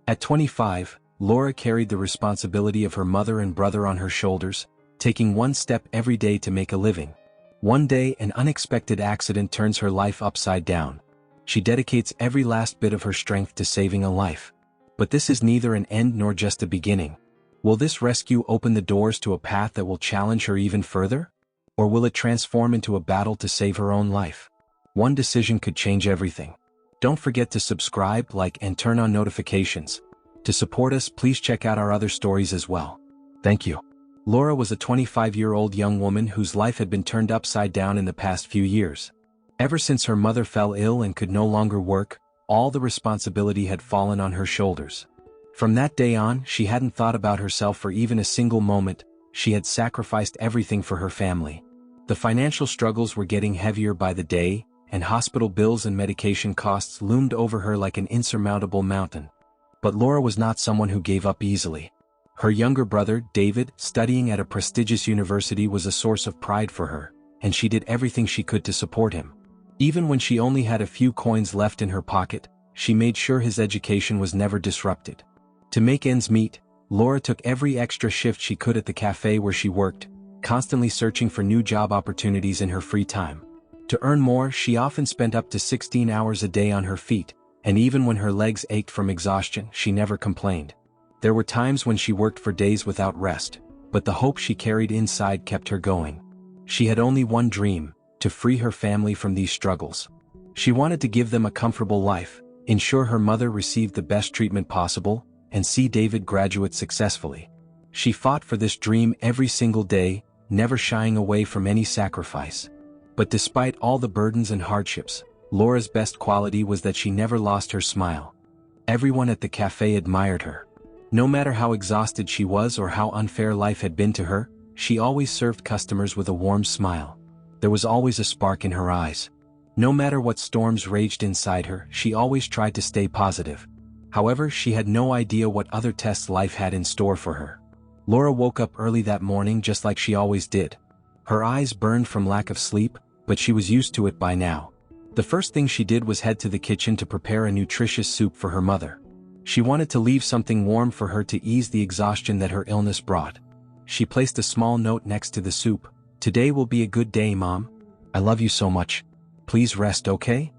At 25, Laura carried the responsibility of her mother and brother on her shoulders, taking one step every day to make a living. One day, an unexpected accident turns her life upside down. She dedicates every last bit of her strength to saving a life. But this is neither an end nor just a beginning. Will this rescue open the doors to a path that will challenge her even further? Or will it transform into a battle to save her own life? One decision could change everything. Don't forget to subscribe, like, and turn on notifications. To support us, please check out our other stories as well. Thank you. Laura was a 25-year-old young woman whose life had been turned upside down in the past few years. Ever since her mother fell ill and could no longer work, all the responsibility had fallen on her shoulders. From that day on, she hadn't thought about herself for even a single moment. She had sacrificed everything for her family. The financial struggles were getting heavier by the day, and hospital bills and medication costs loomed over her like an insurmountable mountain. But Laura was not someone who gave up easily. Her younger brother, David, studying at a prestigious university, was a source of pride for her, and she did everything she could to support him. Even when she only had a few coins left in her pocket, she made sure his education was never disrupted. To make ends meet, Laura took every extra shift she could at the cafe where she worked, constantly searching for new job opportunities in her free time. To earn more, she often spent up to 16 hours a day on her feet, and even when her legs ached from exhaustion, she never complained. There were times when she worked for days without rest, but the hope she carried inside kept her going. She had only one dream: to free her family from these struggles. She wanted to give them a comfortable life, ensure her mother received the best treatment possible, and see David graduate successfully. She fought for this dream every single day, never shying away from any sacrifice. But despite all the burdens and hardships, Laura's best quality was that she never lost her smile. Everyone at the cafe admired her. No matter how exhausted she was or how unfair life had been to her, she always served customers with a warm smile. There was always a spark in her eyes. No matter what storms raged inside her, she always tried to stay positive. However, she had no idea what other tests life had in store for her. Laura woke up early that morning just like she always did. Her eyes burned from lack of sleep, but she was used to it by now. The first thing she did was head to the kitchen to prepare a nutritious soup for her mother. She wanted to leave something warm for her to ease the exhaustion that her illness brought. She placed a small note next to the soup. "Today will be a good day, Mom. I love you so much. Please rest, okay?"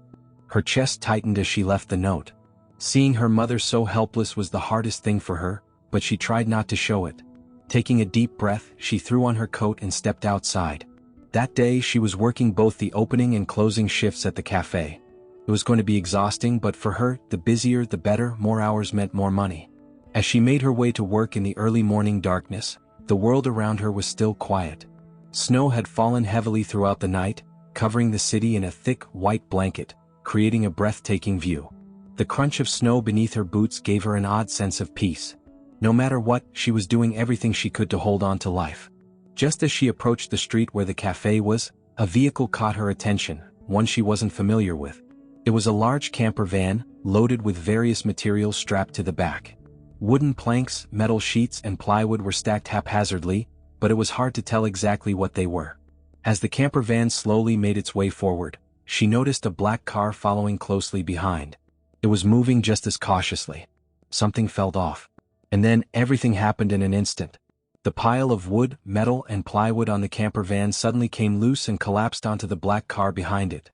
Her chest tightened as she left the note. Seeing her mother so helpless was the hardest thing for her, but she tried not to show it. Taking a deep breath, she threw on her coat and stepped outside. That day, she was working both the opening and closing shifts at the cafe. It was going to be exhausting, but for her, the busier the better. More hours meant more money. As she made her way to work in the early morning darkness, the world around her was still quiet. Snow had fallen heavily throughout the night, covering the city in a thick, white blanket, creating a breathtaking view. The crunch of snow beneath her boots gave her an odd sense of peace. No matter what, she was doing everything she could to hold on to life. Just as she approached the street where the cafe was, a vehicle caught her attention, one she wasn't familiar with. It was a large camper van, loaded with various materials strapped to the back. Wooden planks, metal sheets, and plywood were stacked haphazardly, but it was hard to tell exactly what they were. As the camper van slowly made its way forward, she noticed a black car following closely behind. It was moving just as cautiously. Something felt off. And then, everything happened in an instant. The pile of wood, metal, and plywood on the camper van suddenly came loose and collapsed onto the black car behind it.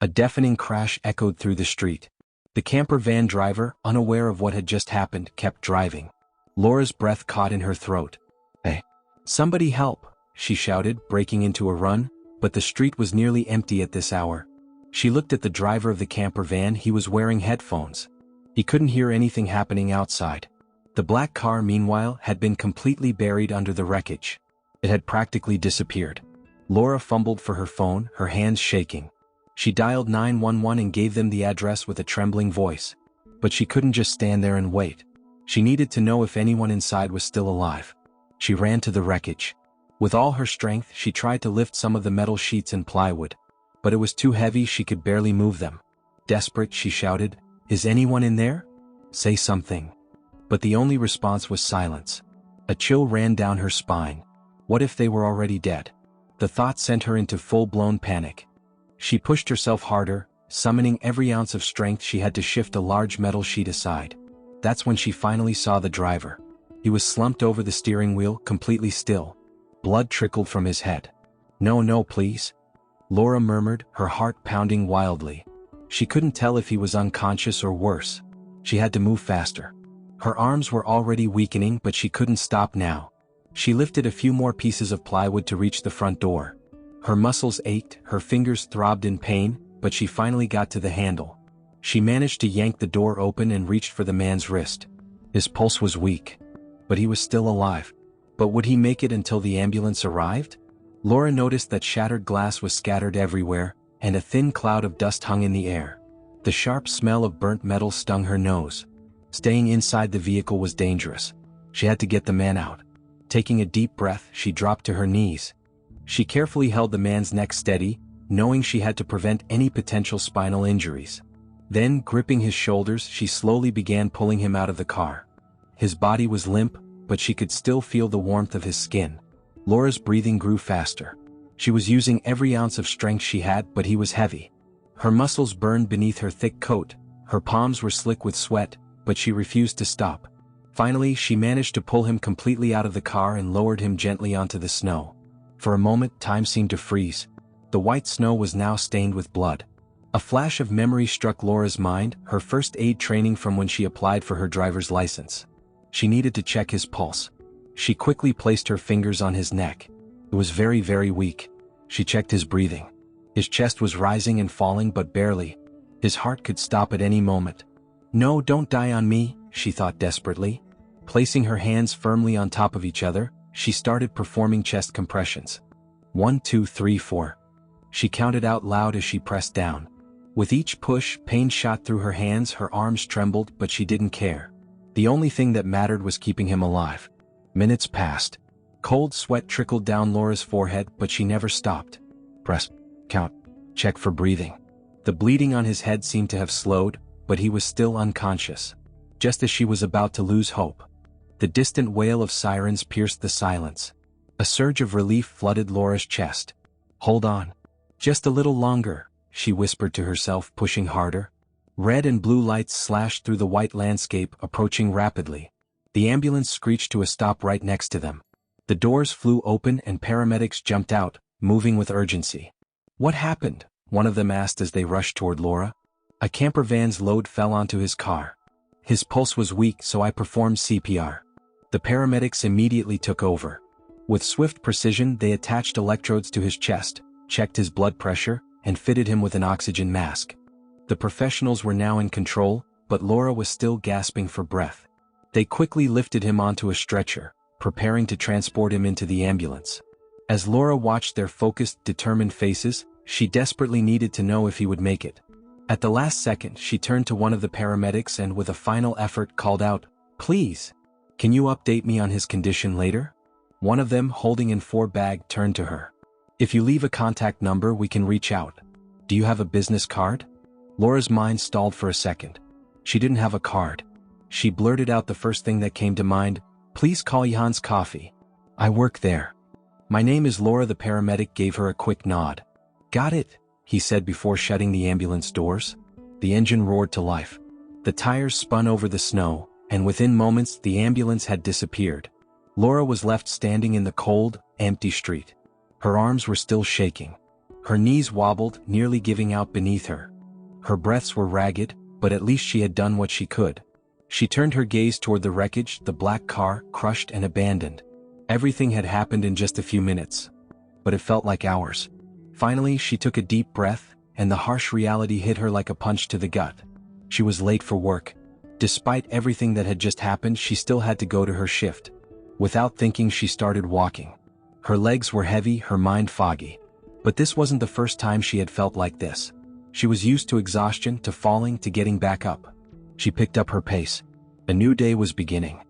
A deafening crash echoed through the street. The camper van driver, unaware of what had just happened, kept driving. Laura's breath caught in her throat. "Hey! Somebody help!" she shouted, breaking into a run, but the street was nearly empty at this hour. She looked at the driver of the camper van. He was wearing headphones. He couldn't hear anything happening outside. The black car, meanwhile, had been completely buried under the wreckage. It had practically disappeared. Laura fumbled for her phone, her hands shaking. She dialed 911 and gave them the address with a trembling voice. But she couldn't just stand there and wait. She needed to know if anyone inside was still alive. She ran to the wreckage. With all her strength, she tried to lift some of the metal sheets and plywood. But it was too heavy, she could barely move them. Desperate, she shouted, "Is anyone in there? Say something." But the only response was silence. A chill ran down her spine. What if they were already dead? The thought sent her into full-blown panic. She pushed herself harder, summoning every ounce of strength she had to shift a large metal sheet aside. That's when she finally saw the driver. He was slumped over the steering wheel, completely still. Blood trickled from his head. "No, no, please," Laura murmured, her heart pounding wildly. She couldn't tell if he was unconscious or worse. She had to move faster. Her arms were already weakening, but she couldn't stop now. She lifted a few more pieces of plywood to reach the front door. Her muscles ached, her fingers throbbed in pain, but she finally got to the handle. She managed to yank the door open and reached for the man's wrist. His pulse was weak, but he was still alive. But would he make it until the ambulance arrived? Laura noticed that shattered glass was scattered everywhere, and a thin cloud of dust hung in the air. The sharp smell of burnt metal stung her nose. Staying inside the vehicle was dangerous. She had to get the man out. Taking a deep breath, she dropped to her knees. She carefully held the man's neck steady, knowing she had to prevent any potential spinal injuries. Then, gripping his shoulders, she slowly began pulling him out of the car. His body was limp, but she could still feel the warmth of his skin. Laura's breathing grew faster. She was using every ounce of strength she had, but he was heavy. Her muscles burned beneath her thick coat, her palms were slick with sweat, but she refused to stop. Finally, she managed to pull him completely out of the car and lowered him gently onto the snow. For a moment, time seemed to freeze. The white snow was now stained with blood. A flash of memory struck Laura's mind, her first aid training from when she applied for her driver's license. She needed to check his pulse. She quickly placed her fingers on his neck. It was very, very weak. She checked his breathing. His chest was rising and falling, but barely. His heart could stop at any moment. "No, don't die on me," she thought desperately. Placing her hands firmly on top of each other, she started performing chest compressions. 1, 2, 3, 4. She counted out loud as she pressed down. With each push, pain shot through her hands, her arms trembled, but she didn't care. The only thing that mattered was keeping him alive. Minutes passed. Cold sweat trickled down Laura's forehead, but she never stopped. Press, count, check for breathing. The bleeding on his head seemed to have slowed, but he was still unconscious. Just as she was about to lose hope, the distant wail of sirens pierced the silence. A surge of relief flooded Laura's chest. "Hold on. Just a little longer," she whispered to herself, pushing harder. Red and blue lights slashed through the white landscape, approaching rapidly. The ambulance screeched to a stop right next to them. The doors flew open and paramedics jumped out, moving with urgency. "What happened?" one of them asked as they rushed toward Laura. "A camper van's load fell onto his car. His pulse was weak, so I performed CPR." The paramedics immediately took over. With swift precision, they attached electrodes to his chest, checked his blood pressure, and fitted him with an oxygen mask. The professionals were now in control, but Laura was still gasping for breath. They quickly lifted him onto a stretcher, preparing to transport him into the ambulance. As Laura watched their focused, determined faces, she desperately needed to know if he would make it. At the last second, she turned to one of the paramedics and with a final effort called out, "Please, can you update me on his condition later?" One of them, holding an IV bag, turned to her. "If you leave a contact number, we can reach out. Do you have a business card?" Laura's mind stalled for a second. She didn't have a card. She blurted out the first thing that came to mind, "Please call Johan's Coffee. I work there." "My name is Laura." The paramedic gave her a quick nod. "Got it," he said before shutting the ambulance doors. The engine roared to life. The tires spun over the snow, and within moments the ambulance had disappeared. Laura was left standing in the cold, empty street. Her arms were still shaking. Her knees wobbled, nearly giving out beneath her. Her breaths were ragged, but at least she had done what she could. She turned her gaze toward the wreckage, the black car, crushed and abandoned. Everything had happened in just a few minutes, but it felt like hours. Finally, she took a deep breath, and the harsh reality hit her like a punch to the gut. She was late for work. Despite everything that had just happened, she still had to go to her shift. Without thinking, she started walking. Her legs were heavy, her mind foggy. But this wasn't the first time she had felt like this. She was used to exhaustion, to falling, to getting back up. She picked up her pace. A new day was beginning.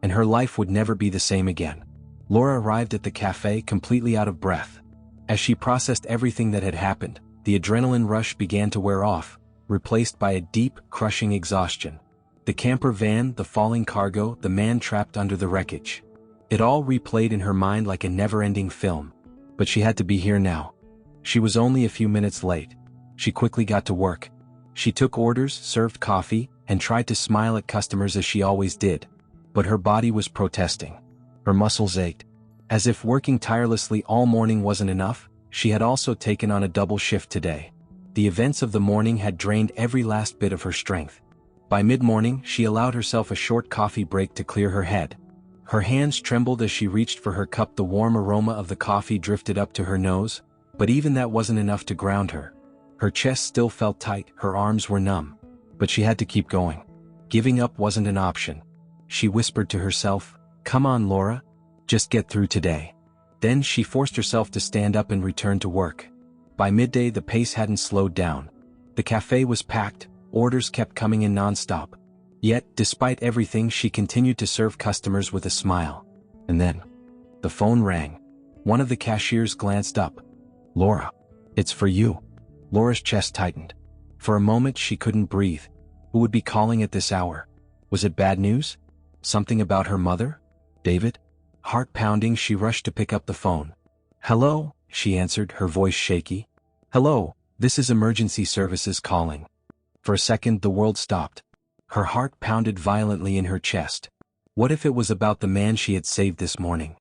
And her life would never be the same again. Laura arrived at the cafe completely out of breath. As she processed everything that had happened, the adrenaline rush began to wear off, replaced by a deep, crushing exhaustion. The camper van, the falling cargo, the man trapped under the wreckage. It all replayed in her mind like a never-ending film. But she had to be here now. She was only a few minutes late. She quickly got to work. She took orders, served coffee, and tried to smile at customers as she always did. But her body was protesting. Her muscles ached. As if working tirelessly all morning wasn't enough, she had also taken on a double shift today. The events of the morning had drained every last bit of her strength. By mid-morning, she allowed herself a short coffee break to clear her head. Her hands trembled as she reached for her cup. The warm aroma of the coffee drifted up to her nose, but even that wasn't enough to ground her. Her chest still felt tight, her arms were numb. But she had to keep going. Giving up wasn't an option. She whispered to herself, "Come on, Laura. Just get through today." Then she forced herself to stand up and return to work. By midday the pace hadn't slowed down. The cafe was packed, orders kept coming in non-stop. Yet, despite everything, she continued to serve customers with a smile. And then, the phone rang. One of the cashiers glanced up. "Laura, it's for you." Laura's chest tightened. For a moment she couldn't breathe. Who would be calling at this hour? Was it bad news? Something about her mother? David? Heart pounding, she rushed to pick up the phone. "Hello," she answered, her voice shaky. "Hello, this is emergency services calling." For a second the world stopped. Her heart pounded violently in her chest. What if it was about the man she had saved this morning?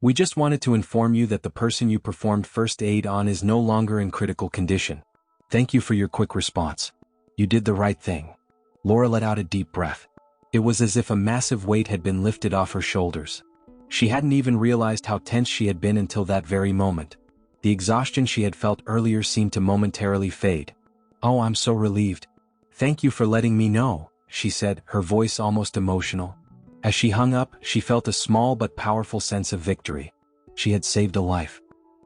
"We just wanted to inform you that the person you performed first aid on is no longer in critical condition. Thank you for your quick response. You did the right thing." Laura let out a deep breath. It was as if a massive weight had been lifted off her shoulders. She hadn't even realized how tense she had been until that very moment. The exhaustion she had felt earlier seemed to momentarily fade. "Oh, I'm so relieved. Thank you for letting me know," she said, her voice almost emotional. As she hung up, she felt a small but powerful sense of victory. She had saved a life.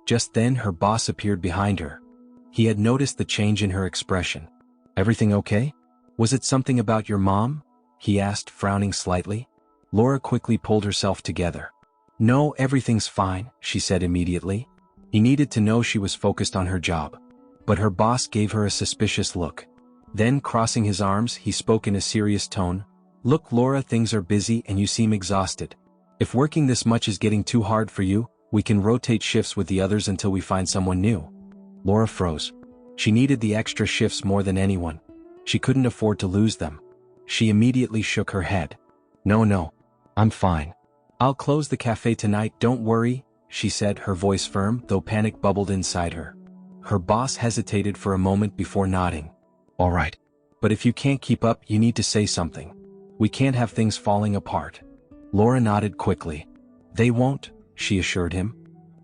Just then her boss appeared behind her. He had noticed the change in her expression. "Everything okay? Was it something about your mom?" he asked, frowning slightly. Laura quickly pulled herself together. "No, everything's fine," she said immediately. He needed to know she was focused on her job. But her boss gave her a suspicious look. Then, crossing his arms, he spoke in a serious tone. "Look, Laura, things are busy and you seem exhausted. If working this much is getting too hard for you, we can rotate shifts with the others until we find someone new." Laura froze. She needed the extra shifts more than anyone. She couldn't afford to lose them. She immediately shook her head. No, I'm fine. I'll close the cafe tonight, don't worry," she said, her voice firm, though panic bubbled inside her. Her boss hesitated for a moment before nodding. "All right. But if you can't keep up, you need to say something. We can't have things falling apart." Laura nodded quickly. "They won't," she assured him.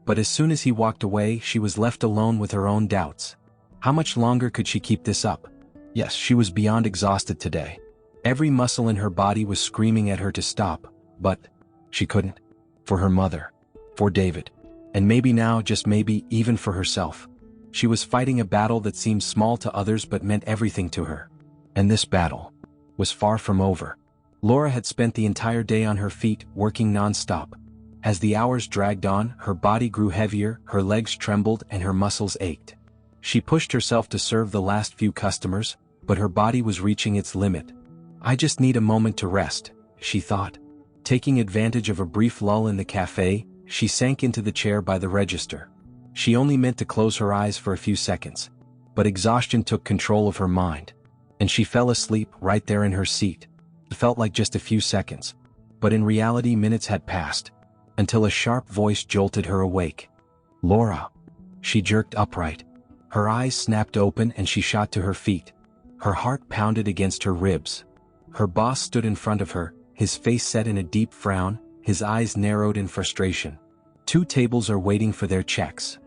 But as soon as he walked away, she was left alone with her own doubts. How much longer could she keep this up? Yes, she was beyond exhausted today. Every muscle in her body was screaming at her to stop, but she couldn't. For her mother. For David. And maybe now, just maybe, even for herself. She was fighting a battle that seemed small to others but meant everything to her. And this battle was far from over. Laura had spent the entire day on her feet, working non-stop. As the hours dragged on, her body grew heavier, her legs trembled, and her muscles ached. She pushed herself to serve the last few customers, but her body was reaching its limit. "I just need a moment to rest," she thought. Taking advantage of a brief lull in the cafe, she sank into the chair by the register. She only meant to close her eyes for a few seconds. But exhaustion took control of her mind. And she fell asleep right there in her seat. It felt like just a few seconds. But in reality, minutes had passed. Until a sharp voice jolted her awake. "Laura." She jerked upright. Her eyes snapped open and she shot to her feet. Her heart pounded against her ribs. Her boss stood in front of her, his face set in a deep frown, his eyes narrowed in frustration. 2 tables are waiting for their checks.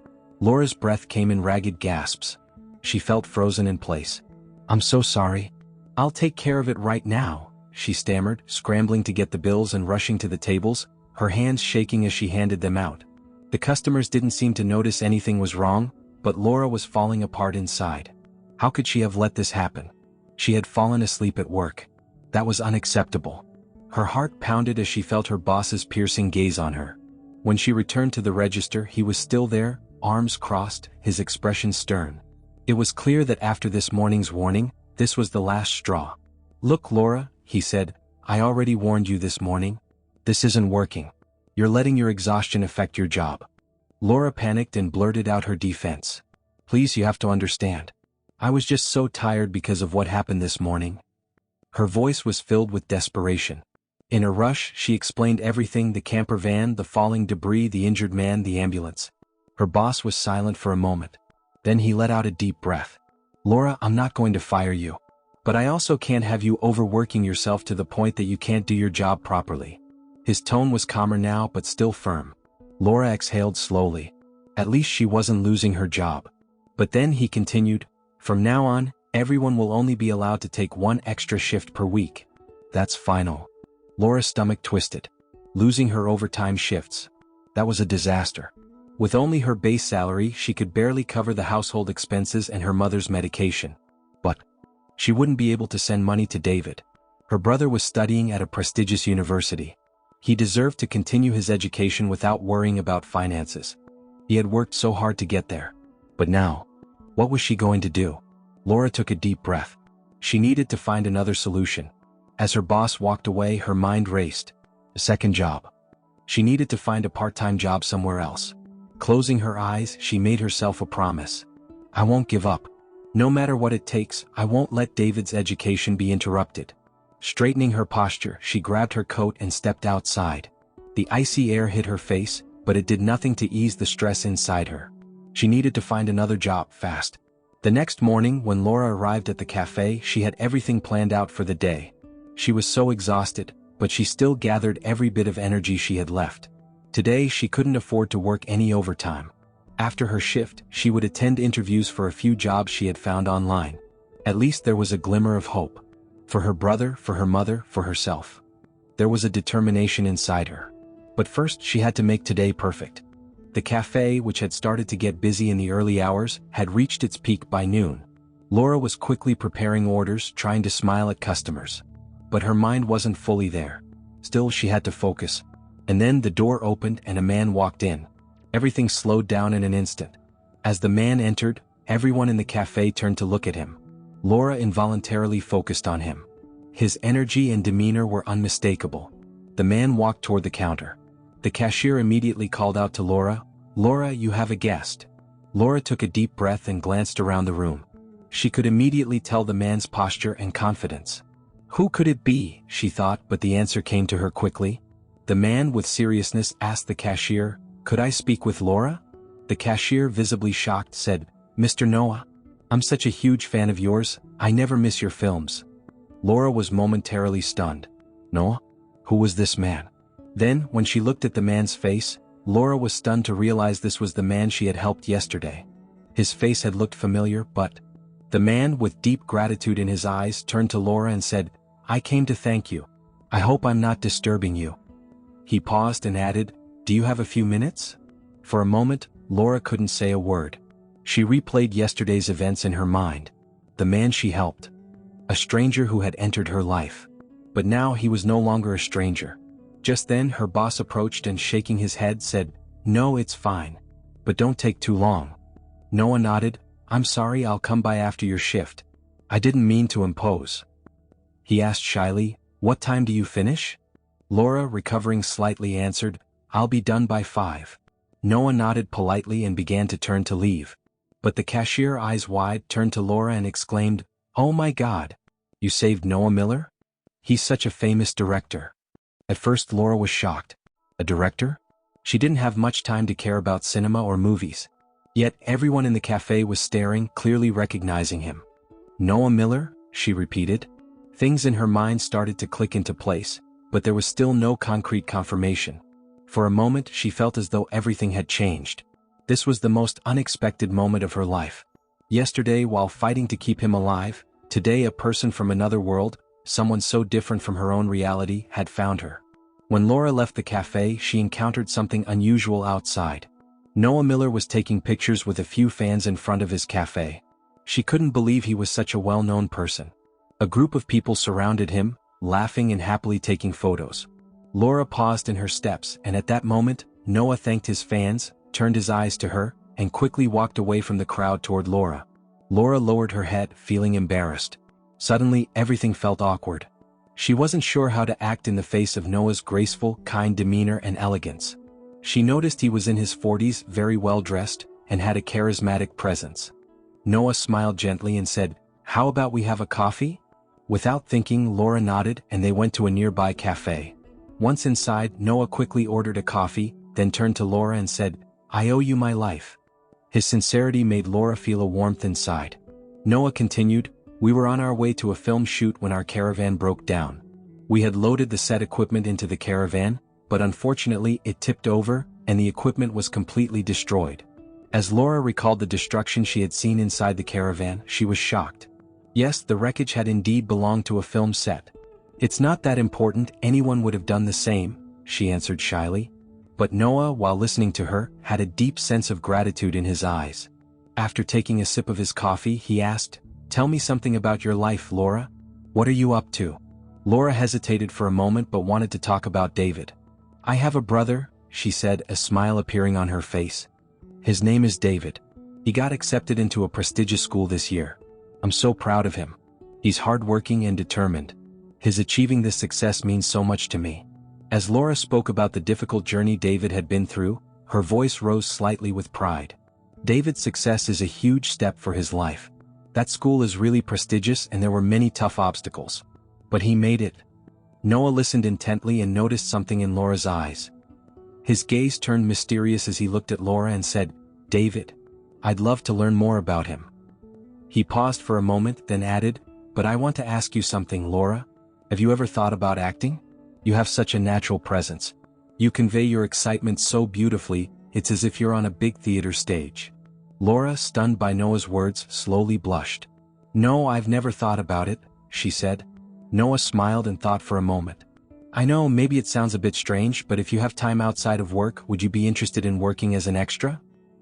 Laura's breath came in ragged gasps. She felt frozen in place. "I'm so sorry. I'll take care of it right now," she stammered, scrambling to get the bills and rushing to the tables, her hands shaking as she handed them out. The customers didn't seem to notice anything was wrong, but Laura was falling apart inside. How could she have let this happen? She had fallen asleep at work. That was unacceptable. Her heart pounded as she felt her boss's piercing gaze on her. When she returned to the register, he was still there, arms crossed, his expression stern. It was clear that after this morning's warning, this was the last straw. "Look, Laura," he said, "I already warned you this morning. This isn't working. You're letting your exhaustion affect your job." Laura panicked and blurted out her defense. "Please, you have to understand. I was just so tired because of what happened this morning." Her voice was filled with desperation. In a rush, she explained everything: the camper van, the falling debris, the injured man, the ambulance. Her boss was silent for a moment. Then he let out a deep breath. "Laura, I'm not going to fire you. But I also can't have you overworking yourself to the point that you can't do your job properly." His tone was calmer now but still firm. Laura exhaled slowly. At least she wasn't losing her job. But then he continued, "From now on, everyone will only be allowed to take one extra shift per week. That's final." Laura's stomach twisted. Losing her overtime shifts. That was a disaster. With only her base salary, she could barely cover the household expenses and her mother's medication. But she wouldn't be able to send money to David. Her brother was studying at a prestigious university. He deserved to continue his education without worrying about finances. He had worked so hard to get there. But now, what was she going to do? Laura took a deep breath. She needed to find another solution. As her boss walked away, her mind raced. A second job. She needed to find a part-time job somewhere else. Closing her eyes, she made herself a promise. "I won't give up. No matter what it takes, I won't let David's education be interrupted." Straightening her posture, she grabbed her coat and stepped outside. The icy air hit her face, but it did nothing to ease the stress inside her. She needed to find another job fast. The next morning, when Laura arrived at the cafe, she had everything planned out for the day. She was so exhausted, but she still gathered every bit of energy she had left. Today, she couldn't afford to work any overtime. After her shift, she would attend interviews for a few jobs she had found online. At least there was a glimmer of hope. For her brother, for her mother, for herself. There was a determination inside her. But first, she had to make today perfect. The cafe, which had started to get busy in the early hours, had reached its peak by noon. Laura was quickly preparing orders, trying to smile at customers. But her mind wasn't fully there. Still, she had to focus. And then the door opened and a man walked in. Everything slowed down in an instant. As the man entered, everyone in the cafe turned to look at him. Laura involuntarily focused on him. His energy and demeanor were unmistakable. The man walked toward the counter. The cashier immediately called out to Laura, "Laura, you have a guest." Laura took a deep breath and glanced around the room. She could immediately tell the man's posture and confidence. Who could it be, she thought, but the answer came to her quickly. The man with seriousness asked the cashier, "Could I speak with Laura?" The cashier, visibly shocked, said, "Mr. Noah, I'm such a huge fan of yours, I never miss your films." Laura was momentarily stunned. Noah? Who was this man? Then, when she looked at the man's face, Laura was stunned to realize this was the man she had helped yesterday. His face had looked familiar, but the man, with deep gratitude in his eyes, turned to Laura and said, "I came to thank you. I hope I'm not disturbing you." He paused and added, "Do you have a few minutes?" For a moment, Laura couldn't say a word. She replayed yesterday's events in her mind. The man she helped. A stranger who had entered her life. But now he was no longer a stranger. Just then her boss approached and, shaking his head, said, "No, it's fine. But don't take too long." Noah nodded. "I'm sorry, I'll come by after your shift. I didn't mean to impose." He asked shyly, "What time do you finish?" Laura, recovering slightly, answered, "I'll be done by 5. Noah nodded politely and began to turn to leave. But the cashier, eyes wide, turned to Laura and exclaimed, "Oh my God! You saved Noah Miller? He's such a famous director." At first Laura was shocked. A director? She didn't have much time to care about cinema or movies. Yet everyone in the cafe was staring, clearly recognizing him. "Noah Miller?" she repeated. Things in her mind started to click into place, but there was still no concrete confirmation. For a moment she felt as though everything had changed. This was the most unexpected moment of her life. Yesterday, while fighting to keep him alive, today a person from another world, someone so different from her own reality, had found her. When Laura left the cafe, she encountered something unusual outside. Noah Miller was taking pictures with a few fans in front of his cafe. She couldn't believe he was such a well-known person. A group of people surrounded him, laughing and happily taking photos. Laura paused in her steps, and at that moment, Noah thanked his fans, turned his eyes to her, and quickly walked away from the crowd toward Laura. Laura lowered her head, feeling embarrassed. Suddenly, everything felt awkward. She wasn't sure how to act in the face of Noah's graceful, kind demeanor and elegance. She noticed he was in his 40s, very well dressed, and had a charismatic presence. Noah smiled gently and said, "How about we have a coffee?" Without thinking, Laura nodded and they went to a nearby cafe. Once inside, Noah quickly ordered a coffee, then turned to Laura and said, "I owe you my life." His sincerity made Laura feel a warmth inside. Noah continued, "We were on our way to a film shoot when our caravan broke down. We had loaded the set equipment into the caravan, but unfortunately it tipped over, and the equipment was completely destroyed." As Laura recalled the destruction she had seen inside the caravan, she was shocked. Yes, the wreckage had indeed belonged to a film set. "It's not that important, anyone would have done the same," she answered shyly. But Noah, while listening to her, had a deep sense of gratitude in his eyes. After taking a sip of his coffee, he asked, "Tell me something about your life, Laura. What are you up to?" Laura hesitated for a moment but wanted to talk about David. "I have a brother," she said, a smile appearing on her face. "His name is David. He got accepted into a prestigious school this year. I'm so proud of him. He's hardworking and determined. His achieving this success means so much to me." As Laura spoke about the difficult journey David had been through, her voice rose slightly with pride. David's success is a huge step for his life. That school is really prestigious and there were many tough obstacles. But he made it. Noah listened intently and noticed something in Laura's eyes. His gaze turned mysterious as he looked at Laura and said, "David, I'd love to learn more about him." He paused for a moment, then added, "But I want to ask you something, Laura. Have you ever thought about acting? You have such a natural presence. You convey your excitement so beautifully, it's as if you're on a big theater stage." Laura, stunned by Noah's words, slowly blushed. "No, I've never thought about it," she said. Noah smiled and thought for a moment. "I know maybe it sounds a bit strange, but if you have time outside of work, would you be interested in working as an extra?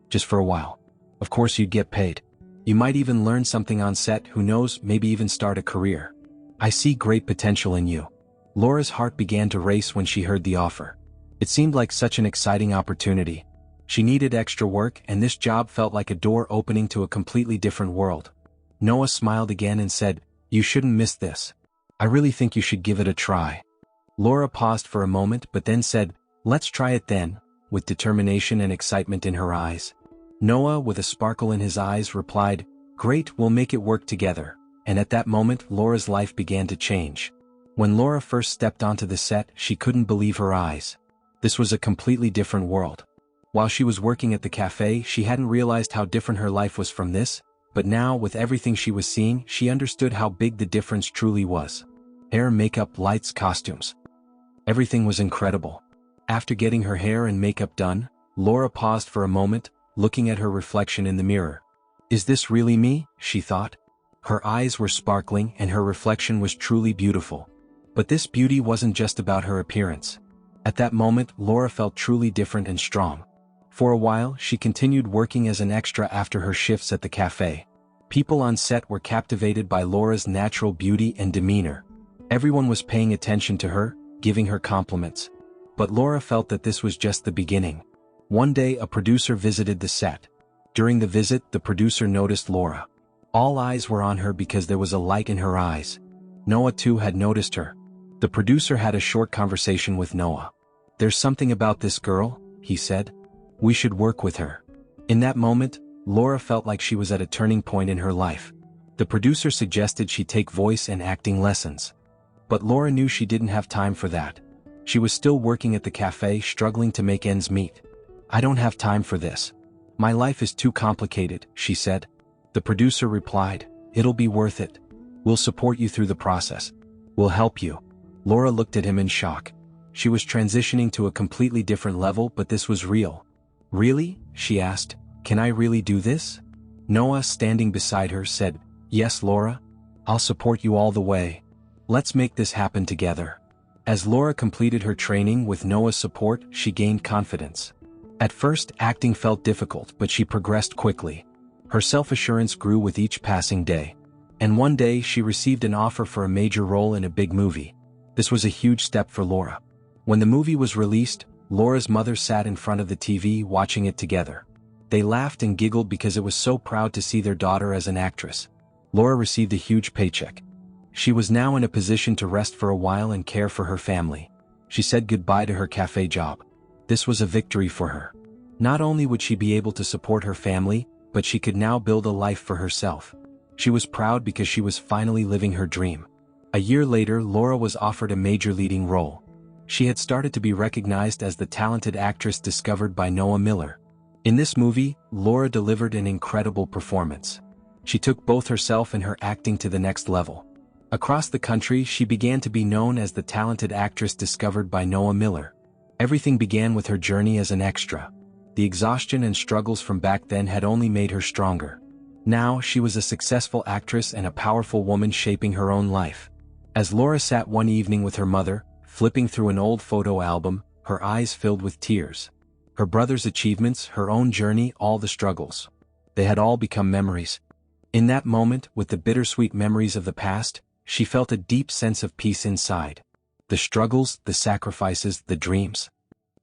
Just for a while. Of course you'd get paid. You might even learn something on set, who knows, maybe even start a career. I see great potential in you." Laura's heart began to race when she heard the offer. It seemed like such an exciting opportunity. She needed extra work, and this job felt like a door opening to a completely different world. Noah smiled again and said, "You shouldn't miss this. I really think you should give it a try." Laura paused for a moment but then said, "Let's try it then," with determination and excitement in her eyes. Noah, with a sparkle in his eyes, replied, "Great, we'll make it work together." And at that moment, Laura's life began to change. When Laura first stepped onto the set, she couldn't believe her eyes. This was a completely different world. While she was working at the cafe, she hadn't realized how different her life was from this, but now, with everything she was seeing, she understood how big the difference truly was. Hair, makeup, lights, costumes. Everything was incredible. After getting her hair and makeup done, Laura paused for a moment, looking at her reflection in the mirror. "Is this really me?" she thought. Her eyes were sparkling and her reflection was truly beautiful. But this beauty wasn't just about her appearance. At that moment, Laura felt truly different and strong. For a while, she continued working as an extra after her shifts at the cafe. People on set were captivated by Laura's natural beauty and demeanor. Everyone was paying attention to her, giving her compliments. But Laura felt that this was just the beginning. One day, a producer visited the set. During the visit, the producer noticed Laura. All eyes were on her because there was a light in her eyes. Noah too had noticed her. The producer had a short conversation with Noah. "There's something about this girl," he said. "We should work with her." In that moment, Laura felt like she was at a turning point in her life. The producer suggested she take voice and acting lessons. But Laura knew she didn't have time for that. She was still working at the cafe, struggling to make ends meet. "I don't have time for this. My life is too complicated," she said. The producer replied, "It'll be worth it. We'll support you through the process. We'll help you." Laura looked at him in shock. She was transitioning to a completely different level, but this was real. "Really?" she asked. "Can I really do this?" Noah, standing beside her, said, "Yes, Laura. I'll support you all the way. Let's make this happen together." As Laura completed her training with Noah's support, she gained confidence. At first, acting felt difficult, but she progressed quickly. Her self-assurance grew with each passing day. And one day, she received an offer for a major role in a big movie. This was a huge step for Laura. When the movie was released, Laura's mother sat in front of the TV watching it together. They laughed and giggled because it was so proud to see their daughter as an actress. Laura received a huge paycheck. She was now in a position to rest for a while and care for her family. She said goodbye to her cafe job. This was a victory for her. Not only would she be able to support her family, but she could now build a life for herself. She was proud because she was finally living her dream. A year later, Laura was offered a major leading role. She had started to be recognized as the talented actress discovered by Noah Miller. In this movie, Laura delivered an incredible performance. She took both herself and her acting to the next level. Across the country, she began to be known as the talented actress discovered by Noah Miller. Everything began with her journey as an extra. The exhaustion and struggles from back then had only made her stronger. Now, she was a successful actress and a powerful woman shaping her own life. As Laura sat one evening with her mother, flipping through an old photo album, her eyes filled with tears. Her brother's achievements, her own journey, all the struggles. They had all become memories. In that moment, with the bittersweet memories of the past, she felt a deep sense of peace inside. The struggles, the sacrifices, the dreams.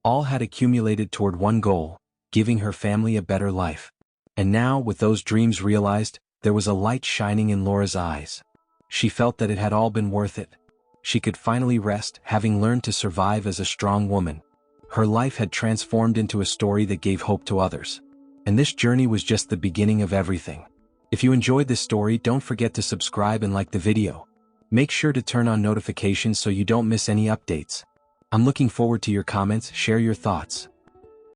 All had accumulated toward one goal, giving her family a better life. And now, with those dreams realized, there was a light shining in Laura's eyes. She felt that it had all been worth it. She could finally rest, having learned to survive as a strong woman. Her life had transformed into a story that gave hope to others. And this journey was just the beginning of everything. If you enjoyed this story, don't forget to subscribe and like the video. Make sure to turn on notifications so you don't miss any updates. I'm looking forward to your comments. Share your thoughts.